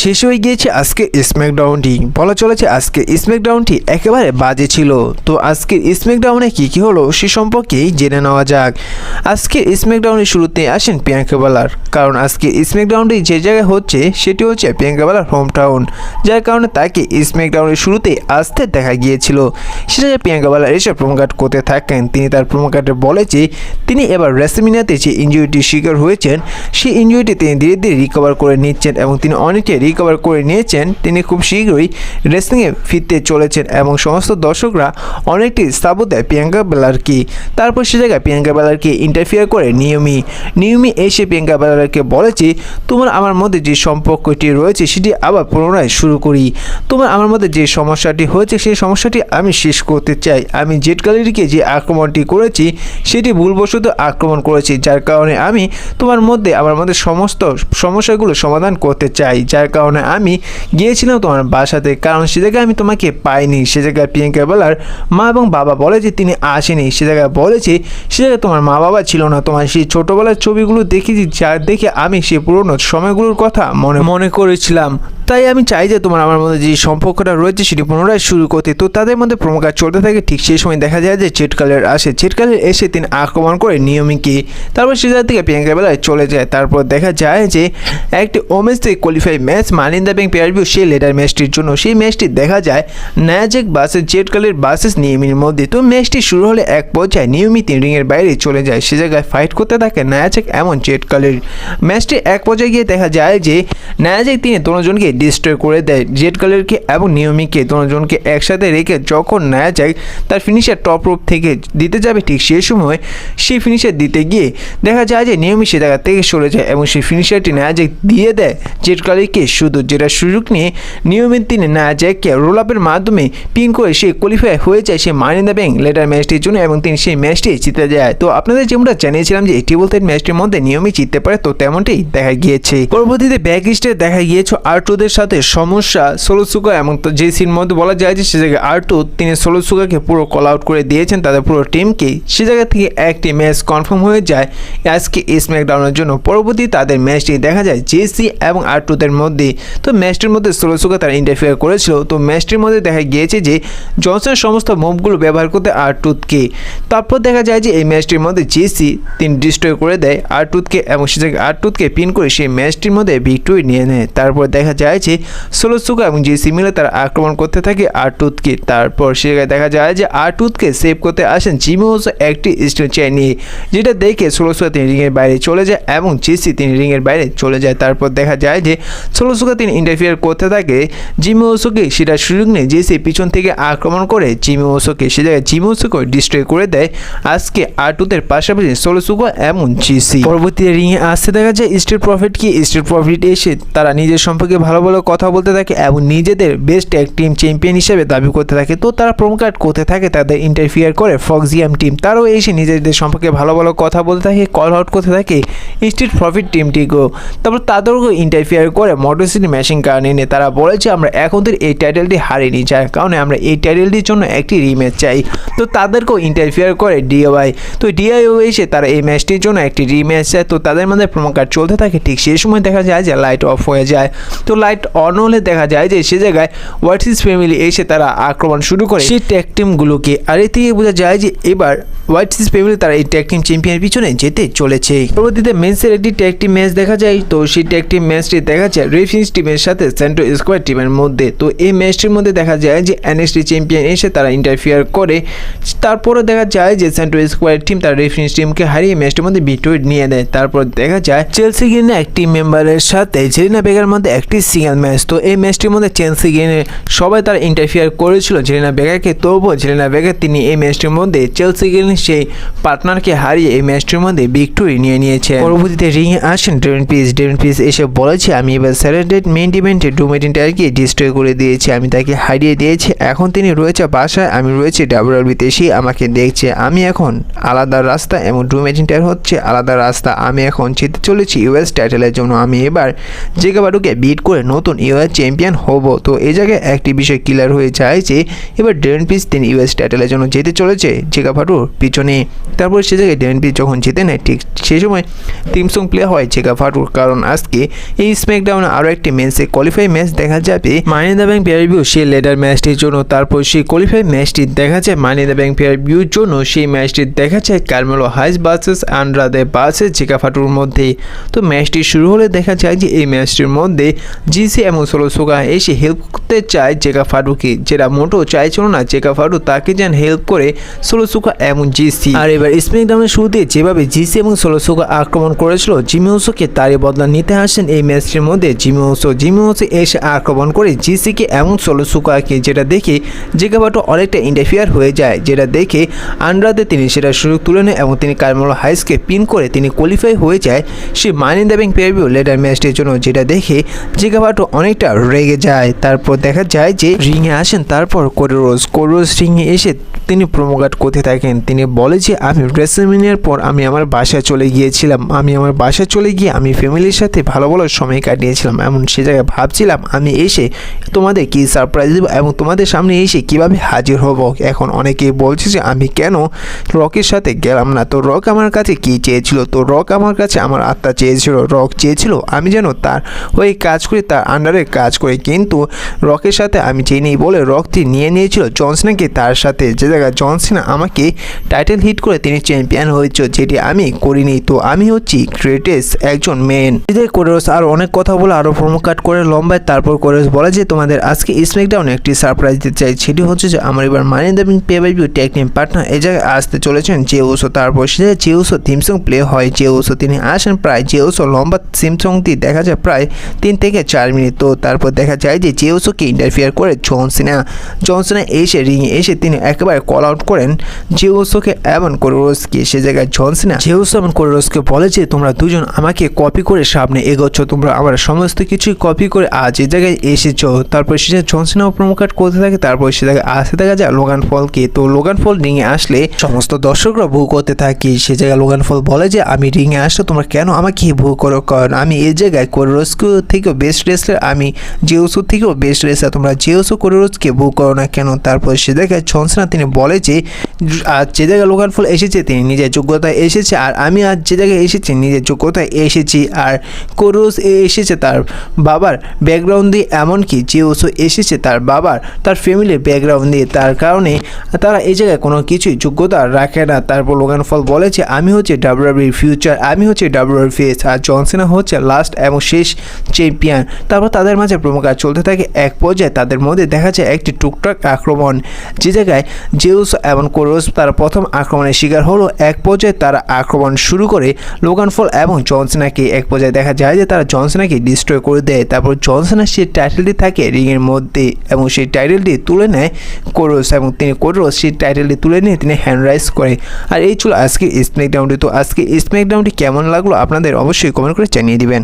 শেষ হয়ে গিয়েছে আজকে স্ম্যাকডাউনটি। বলা চলেছে আজকে স্ম্যাকডাউনটি একেবারে বাজে ছিল। তো আজকের স্ম্যাকডাউনে কি হলো সে সম্পর্কেই জেনে নেওয়া যাক। আজকে স্ম্যাকডাউনের শুরুতে আসেন প্রিয়াঙ্কা বেলার, কারণ আজকে স্ম্যাকডাউনটি যে জায়গায় হচ্ছে সেটি হচ্ছে প্রিয়াঙ্কা বেলার হোম টাউন, যার কারণে তাকে স্ম্যাকডাউনের শুরুতে আসতে দেখা গিয়েছিল। সেটা প্রিয়াঙ্কা বেলার এসে প্রোমোকাট করতে থাকেন। তিনি তার প্রোমোকাটে বলে যে তিনি এবার রেসলম্যানিয়াতে যে ইনজুরিটির শিকার হয়েছেন সেই ইনজুরিটি তিনি ধীরে ধীরে রিকভার করে নিচ্ছেন এবং তিনি অনেকটাই রিকভার করে নিয়েছেন। তিনি খুব শীঘ্রই রেসলিংয়ে ফিরতে চলেছেন এবং সমস্ত দর্শকরা অনেকটি সাপোর্ট দেয় প্রিয়াঙ্কা বেলারকে। তারপর সে জায়গায় প্রিয়াঙ্কা বেলারকে ইন্টারফিয়ার করে নিয়মি এসে প্রিয়াঙ্কা বেলারকে বলেছে তোমার আমার মধ্যে যে সম্পর্কটি রয়েছে সেটি আবার পুনরায় শুরু করি। তোমার আমার মধ্যে যে সমস্যাটি হয়েছে সেই সমস্যাটি আমি শেষ করতে চাই। আমি জেড গ্যালারিকে যে আক্রমণটি করেছি সেটি ভুলবশত আক্রমণ করেছি, যার কারণে আমি তোমার মধ্যে আমার মধ্যে সমস্ত সমস্যাগুলো সমাধান করতে চাই। যার কারণে আমি গিয়েছিলাম তোমার বাসাতে, কারণ সে জায়গায় আমি তোমাকে পাইনি। সে জায়গায় প্রিয়াঙ্কা বেলার মা এবং বাবা বলে যে তিনি আসেনি। সে জায়গায় বলেছে সে জায়গায় তোমার মা বাবা ছিল না, তোমার সেই ছোটোবেলার ছবিগুলো দেখেছি, যা দেখে আমি সেই পুরনো সময়গুলোর কথা মনে করেছিলাম। তাই আমি চাই যে তোমার আমার মধ্যে যে সম্পর্কটা রয়েছে সেটি পুনরায় শুরু করতে। তো তাদের মধ্যে প্রোমোকাট চলতে থাকে। ঠিক সেই সময় দেখা যায় যে জেড গ্যালারি আসে। জেড গ্যালারি এসে তিনি আক্রমণ করে নিয়মিকে। তারপর সে জায়গা থেকে প্রিয়াঙ্কা বেলায় চলে যায়। তারপর দেখা যায় যে একটি ওমেন্স থেকে qualify match money in the bank pay per view সেই লেটার ম্যাচটির জন্য সেই ম্যাচটি দেখা যায় ন্যাজেক ভার্সেস জেড গ্যালারি ভার্সেস নিয়মির মধ্যে। তো ম্যাচটি শুরু হলে এক পর্যায়ে নিয়মি তিনি রিংয়ের বাইরে চলে যায়। সে জায়গায় ফাইট করতে থাকে ন্যাজেক এমন জেড গ্যালারি। ম্যাচটি এক পর্যায়ে গিয়ে দেখা যায় যে ন্যাজেক তিনি দুজনকে ডিস্ট্রয় করে দেয়, জেড গ্যালারিকে এবং নিয়মিকে দুজনকে একসাথে রেখে। যখন ন্যাজেক তার ফিনিশার টপ রোপ থেকে দিতে যাবে ঠিক সেই সময় সেই ফিনিশার দিতে গিয়ে দেখা যায় যে নিয়মি সে জায়গা থেকে সরে যায় এবং সেই ফিনিশারটি ন্যাজেক দিয়ে দেয় জেড গ্যালারিকে। শুধু যেটা সুযোগ নিয়ে নিয়মিত তিনি ন্যাজেককে রোল আপের মাধ্যমে পিন করে সে কোয়ালিফাই হয়ে যায় সে মানি ইন দ্য ব্যাংক লেটার ম্যাচটির জন্য এবং তিনি সেই ম্যাচটি জিতে যায়। তো আপনাদের যেমনটা জানিয়েছিলাম যে টেবল টেনিস ম্যাচটির মধ্যে নিয়মি জিততে পারে, তো তেমনটাই দেখা গিয়েছে। পরবর্তীতে ব্যাক স্টেজে দেখা গিয়েছে আর্টুদের সাথে সমস্যা সোলোসুকা এবং জেসির মধ্যে। বলা যায় যে সে জায়গায় আর্টু তিনি সোলোসুকাকে পুরো কল আউট করে দিয়েছেন তাদের পুরো টিমকে। সে জায়গা থেকে একটি ম্যাচ কনফার্ম হয়ে যায় আজকে স্ম্যাকডাউনের জন্য। পরবর্তী তাদের ম্যাচটি দেখা যায় জেসি এবং আর্টুদের মধ্যে। তো ম্যাচটির মধ্যে সোলোসুকা তারা ইন্টারফেয়ার করেছিল। তো ম্যাচটির মধ্যে দেখা গিয়েছে যে জনসনের সমস্ত মুভগুলো ব্যবহার করতে আর্টুদকে। তারপর দেখা যায় যে এই ম্যাচটির মধ্যে জেসি তিনি ডিস্ট্রয় করে দেয় আর্টুদকে এবং সে জায়গায় আর্টুদকে পিন করে সেই ম্যাচটির মধ্যে ভিক্টরি নিয়ে নেয়। তারপর দেখা যায় যে সোলোসুকা এবং জেসি মিলে তারা আক্রমণ করতে থাকে আর্টুদকে। তারপর সে জায়গায় দেখা যায় যে আর্টুদকে সেভ করতে আসেন জিমি ওসো একটি স্টিল চেয়ার নিয়ে, যেটা দেখে সোলোসুকা তিনি রিংয়ের বাইরে চলে যায় এবং জেসি তিনি রিংয়ের বাইরে চলে যায়। তারপর দেখা যায় যে সোলোসুকা তিনি ইন্টারফিয়ার করতে থাকে জিমি ওসোকে। সেটা সুযোগ নিয়ে জেসি পিছন থেকে আক্রমণ করে জিমি ওসোকে। সে জায়গায় জিমি ওসোকে ডিস্ট্রয় করে দেয় আজকে আর্টুদের পাশাপাশি সোলোসুকা এবং জেসি। পরবর্তী রিংয়ে আসতে দেখা যায় স্ট্রিট প্রফিটকে। স্ট্রিট প্রফিট এসে তারা নিজের সম্পর্কে ভালো ভালো কথা বলতে থাকে এবং নিজেদের বেস্ট এক টিম চ্যাম্পিয়ন হিসেবে দাবি করতে থাকে। তো তারা প্রোমোকাট করতে থাকে, তাদের ইন্টারফিয়ার করে ফক্সিয়াম টিম। তারাও এসে নিজেদের সম্পর্কে ভালো ভালো কথা বলতে থাকে, কল আউট করতে থাকে স্ট্রিট প্রফিট টিমটিকেও। তারপর তাদেরকেও ইন্টারফিয়ার করে মোটর সিটি মেশিন কার এনে তারা বলেছে আমরা এখন এই টাইটেলটি হারিনি, যার কারণে আমরা এই টাইটেলটির জন্য একটি রিম্যাচ চাই। তো তাদেরকেও ইন্টারফিয়ার করে ডিআইওয়াই। তো ডিআইওয়াই এসে তারা এই ম্যাচটির জন্য একটি রিম্যাচ চায়। তো তাদের মধ্যে প্রোমোকাট চলতে থাকে। ঠিক সেই সময় দেখা যায় যে লাইট অফ হয়ে যায়। তো লাইট অন হলে দেখা যায় যে সে জায়গায় হোয়াটস ফ্যামিলি এসে তারা আক্রমণ শুরু করে সেই ট্যাগ টিমগুলোকে। আর এ থেকে বোঝা যায় যে এবার হোয়াটস ফ্যামিলি তারা এই ট্যাগ টিম চ্যাম্পিয়নের পিছনে যেতে চলেছে। পরবর্তীতে মেন্সের একটি ট্যাগ টিম ম্যাচ দেখা যায়। তো সেই ট্যাগ টিম ম্যাচটি দেখা যায় রেফিন্স টিমের সাথে সেন্ট্রো স্কোয়ার টিমের মধ্যে। তো এই ম্যাচটির মধ্যে দেখা যায় যে এনএক্সটি চ্যাম্পিয়ন এসে তারা ইন্টারফিয়ার করে। তারপরে দেখা যায় যে সেন্ট্রো স্কোয়ার টিম তার রেফারেন্স টিমকে হারিয়ে ম্যাচটির মধ্যে ভিক্টরি নিয়ে নেয়। তারপর দেখা যায় চেলসি গ্রিনের একটি মেম্বারের সাথে জেলিনা বেগার মধ্যে একটি সিঙ্গেল ম্যাচ। তো এই ম্যাচটির মধ্যে চেলসি গ্রিনের সবাই তারা ইন্টারফিয়ার করেছিল জেলিনা বেগারকে। তবুও জেলিনা বেগার তিনি এই ম্যাচটির মধ্যে চেলসি গ্রিনের সেই পার্টনারকে হারিয়ে এই ম্যাচটির মধ্যে ভিক্টরি নিয়ে নিয়েছে। পরবর্তীতে রিংয়ে আসেন ডেভিন পিস এসে বলেছে আমি এবার স্যাটারডে মেইন ইভেন্টে ড্রু ম্যাকইন্টায়ারকে ডিস্ট্রয় করে দিয়েছি, আমি তাকে হারিয়ে দিয়েছি। এখন তিনি রয়েছে বাসায়, আমি রয়েছে ডাব্লিউডাব্লিউতে, সে আমাকে দেখছে। আমি এখন আলাদা রাস্তা এবং ড্রু ম্যাকইন্টায়ার হচ্ছে আলাদা রাস্তা। আমি এখন যেতে চলেছি ইউএস টাইটেলের জন্য। আমি এবার জেগাবাডুকে বিট করে নতুন ইউএস চ্যাম্পিয়ন হব। তো এই জায়গায় একটি বিষয় ক্লিয়ার হয়ে যায় যে এবার ডেরেন পিস তিনি ইউএস টাইটেলের জন্য যেতে চলেছে জেকা ফাটুর পিছনে। তারপর সে জায়গায় ডেরেন পিস যখন জিতে নেয় ঠিক সেই সময় থিম সং প্লে হয় জেকা ফাটুর, কারণ আজকে এই স্ম্যাকডাউনে আরও একটি মেন্সে কোয়ালিফাই ম্যাচ দেখা যাবে মানি দ্য ব্যাংক পেয়ার-ভিউ সেই লেডার ম্যাচটির জন্য। তারপর সেই কোয়ালিফাই ম্যাচটি দেখা যায় মানি দ্য ব্যাংক পেয়ার-ভিউর জন্য, সেই ম্যাচটি দেখা যায় কার্মেলো হাইস ভার্সেস আন্দ্রাদে ভার্সেস জেকা ফাটুর মধ্যে। তো ম্যাচটি শুরু হলে দেখা যায় যে এই ম্যাচটির মধ্যে জিসি এবং সোলো সুগা এসে হেল্প করতে চায় জেকা ফাটুকে, যেটা মোটো চাইছিল না জেকা ফাটু তাকে যেন হেল্প করে সোলো সুগা এবং জিসি। আর এবার স্ম্যাকডাউনের শুরুতে যেভাবে জিসি এবং সোলো সুগা আক্রমণ করেছিল জিমি উসোকে তারই বদলা নিতে আসেন এই ম্যাচটির মধ্যে জিমি উসো এসে আক্রমণ করে জিসিকে এবং সোলো সুগাকে, যেটা দেখে জেকা ফাটু অনেকটা ইন্টারফিয়ার হয়ে যায়, যেটা দেখে আন্দ্রাদে তিনি সেটা সুযোগ তুলে নেয় এবং তিনি কার্মেলো হাইসকে পিন করে তিনি কোয়ালিফাই হয়ে যায় সে মানি দ্য ব্যাংক পেয়ার-ভিউ লেডার ম্যাচটির জন্য, যেটা দেখে জেকা ফাটু অনেকটা রেগে যায়। তারপর দেখা যায় যে রিংয়ে আসেন তারপর কোরোস রিংয়ে এসে তিনি প্রোমোগাট করতে থাকেন। তিনি বলে যে আমি রেসলম্যানিয়ার পর আমি আমার বাসায় চলে গিয়েছিলাম, আমি আমার বাসায় চলে গিয়ে আমি ফ্যামিলির সাথে ভালো ভালো সময় কাটিয়েছিলাম, এমন সে জায়গায় ভাবছিলাম আমি এসে তোমাদের কি সারপ্রাইজ দেবো এবং তোমাদের সামনে এসে কিভাবে হাজির হব। এখন অনেকেই বলছে যে আমি কেন রকের সাথে গেলাম না, তো রক আমার কাছে কি চেয়েছিল, তো রক আমার কাছে আমার আত্মা চেয়েছিল, রক চেয়েছিল আমি যেন তার হয়ে কাজ করি, তার আন্ডারে কাজ করি, কিন্তু রকের সাথে আমি চেয়ে নিই বলে রকটি নিয়ে নিয়েছিল জন সিনাকে তার সাথে, যে জায়গায় জন সিনা আমাকে টাইটেল হিট করে তিনি চ্যাম্পিয়ন হয়েছে, যেটি আমি করিনি। তো আমি হচ্ছি গ্রেটেস্ট একজন মেন। এদের কোরেস আর অনেক কথা বলে আরও প্রোমো কাট করে লম্বায়। তারপর কোরেস বলে যে তোমাদের আজকে স্ম্যাকডাউনে একটি সারপ্রাইজ দিতে চাই, সেটি হচ্ছে যে আমার এবার money the bank pay per view tag team partner এই জায়গায় আসতে চলেছেন জে উসো। তারপর সে Jey Uso theme song play হয়, জে উসো তিনি আসেন প্রায় জে উসো লম্বা থিম সংটি দেখা যায় প্রায় 3 থেকে 4 মিনিট। তো তারপর দেখা যায় যে জে উসোকে ইন্টারফিয়ার করে জন সিনা এসে রিংয়ে এসে তিনি একেবারে কল আউট করেন জে উসোকে এবং কোরেসকে। সে জায়গায় জন সিনা জে উসো এবং কোরেসকে বলে যে তোমরা দুজন আমাকে কপি করে সামনে এগোচ্ছ, তোমরা আমার সমস্ত কিছুই কপি করে আজ এই জায়গায় এসেছো। তারপর সে জন সিনাও প্রোমো কাট করতে থাকে। তারপর সে জায়গায় আসতে দেখা যায় লোগান পলকে। তো লোগান পল রিংয়ে আসলে সমস্ত দর্শকরা ভু করতে থাকে। সে জায়গায় লোগান পল বলে যে আমি রিংয়ে আসলে তোমরা কেন আমাকে ভু করো, কারণ আমি এই জায়গায় কোরেসকে থেকেও বেস্ট রেসলার, আমি জে উসো থেকেও বেস্ট রেসলার, তোমরা জে উসো কোরেসকে ভু করো না কেন। তারপর সে জায়গায় জন সিনা তিনি বলে যে আজ যে জায়গায় লোগান পল এসেছে তিনি নিজের যোগ্যতায় এসেছে, আর আমি আজ যে জায়গায় এসেছি নিজের যোগ্যতায় এসেছি, আর কোরেস এসেছে তার বাবার ব্যাকগ্রাউন্ড দিয়ে, এমনকি জে উসো এসেছে তার বাবার তার ফ্যামিলির ব্যাকগ্রাউন্ড দিয়ে, তার কারণে তারা এই জায়গায় কোনো কিছুই যোগ্যতা রাখে না। তারপর লোগান পল বলে যে আমি হচ্ছে ডাব্লিউডাব্লিউই ফিউচার, আমি হচ্ছে ডাব্লিউডাব্লিউই ফেস, আর জন সিনা হচ্ছে লাস্ট এবং শেষ চ্যাম্পিয়ন। তারপর তাদের মাঝে প্রোমো কাট চলতে থাকে। এক পর্যায়ে তাদের মধ্যে দেখা যায় একটি টুকটাক আক্রমণ, যে জায়গায় জে উসো এবং কোরেস তারা প্রথম আক্রমণের শিকার হলো। এক পর্যায়ে তারা আক্রমণ শুরু করে লোগান পল এবং জন সিনাকে। এক পর্যায়ে দেখা যায় যে তারা জন সিনাকে ডিস্ট্রয় করে দেয়। তারপর জন সিনার সেই টাইটেলটি থাকে রিংয়ের মধ্যে এবং সেই টাইটেলটি তুলে নেয় কোরেস, এবং তিনি কোরেস সেই টাইটেলটি তুলে নিয়ে তিনি হ্যান্ড রাইজ করে। আর এই ছিল আজকে স্ম্যাকডাউনটি। তো আজকে স্ম্যাকডাউনটি কেমন লাগলো আপনাদের অবশ্যই কমেন্ট করে জানিয়ে দিবেন।